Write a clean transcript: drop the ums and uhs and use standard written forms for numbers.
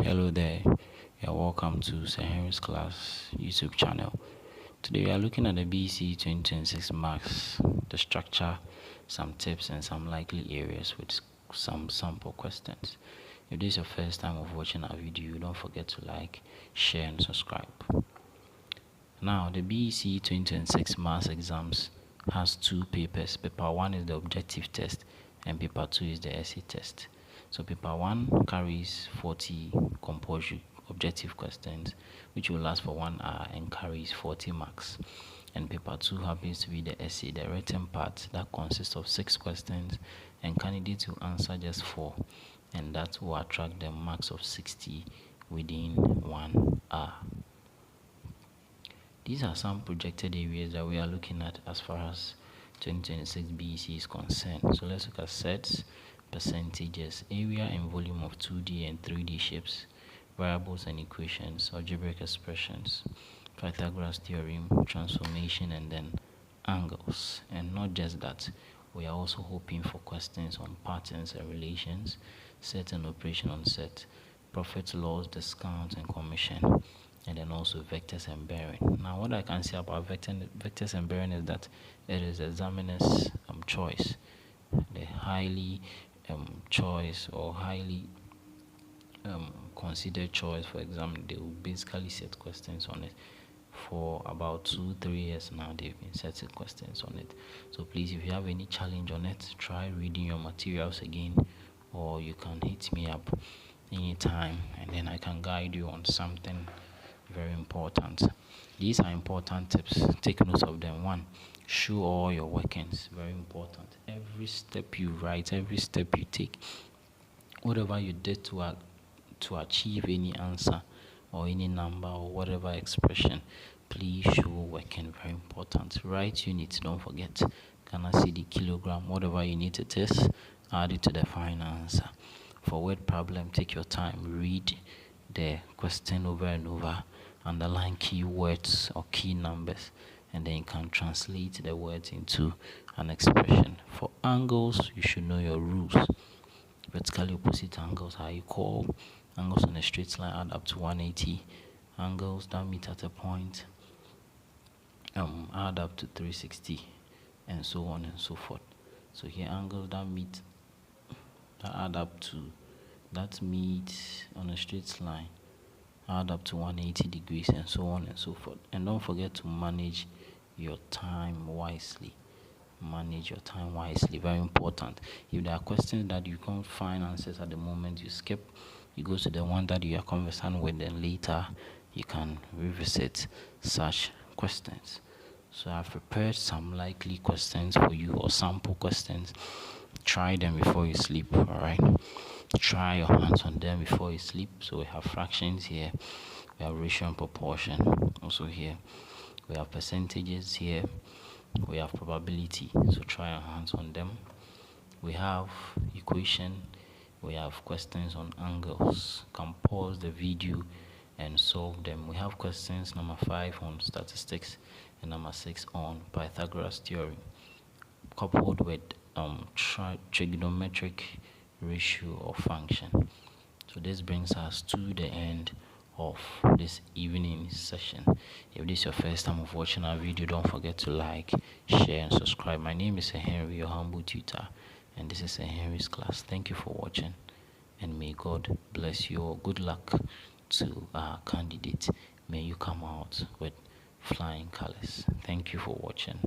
Hello there, you're welcome to Sir Henry's Class YouTube channel. Today we are looking at the BECE 2026 marks, the structure, some tips and some likely areas with some sample questions. If this is your first time of watching our video, don't forget to like, share and subscribe. Now the BECE 2026 maths exams has two papers. Paper 1 is the objective test and paper 2 is the essay test. So paper 1 carries 40 compulsory objective questions which will last for 1 hour and carries 40 marks. And paper 2 happens to be the essay, the written part that consists of 6 questions and candidates will answer just 4, and that will attract the marks of 60 within 1 hour. These are some projected areas that we are looking at as far as 2026 BECE is concerned. So let's look at sets, percentages, area and volume of 2D and 3D shapes, variables and equations, algebraic expressions, Pythagoras theorem, transformation, and then angles. And not just that, we are also hoping for questions on patterns and relations, set and operation on set, profit laws, discount and commission, and then also vectors and bearing. Now what I can say about vectors and bearing is that it is examiner's choice, the highly choice or highly considered choice for exam. They will basically set questions on it. For about 2-3 years now they've been setting questions on it. So please, if you have any challenge on it, try reading your materials again, or you can hit me up anytime and then I can guide you on something very important. These are important tips, take note of them. 1, show all your workings, very important. Every step you write, every step you take, whatever you did to achieve any answer or any number or whatever expression, please show working, very important. Write units, don't forget. Can I see the kilogram, whatever you need to test, add it to the final answer. For word problem, take your time, read the question over and over, underline keywords or key numbers, and then you can translate the words into an expression. For angles, you should know your rules. Vertically opposite angles are equal. Angles on a straight line add up to 180. Angles that meet at a point add up to 360, and so on and so forth. So here, angles that meet on a straight line add up to 180 degrees, and so on and so forth. And don't forget to manage your time wisely. Manage your time wisely, very important. If there are questions that you can't find answers at the moment, you skip, you go to the one that you are conversant with, and later you can revisit such questions. So I've prepared some likely questions for you, or sample questions. Try them before you sleep. All right, try your hands on them before you sleep. So we have fractions here, we have ratio and proportion also here, we have percentages here, we have probability, so try your hands on them. We have equation, we have questions on angles. Can pause the video and solve them. We have questions number 5 on statistics and number 6 on Pythagoras theorem, coupled with trigonometric ratio or function. So this brings us to the end of this evening session. If this is your first time of watching our video, don't forget to like, share and subscribe. My name is Sir Henry, your humble tutor, and this is Sir Henry's Class. Thank you for watching, and may God bless you all. Good luck to our candidate. May you come out with flying colors. Thank you for watching.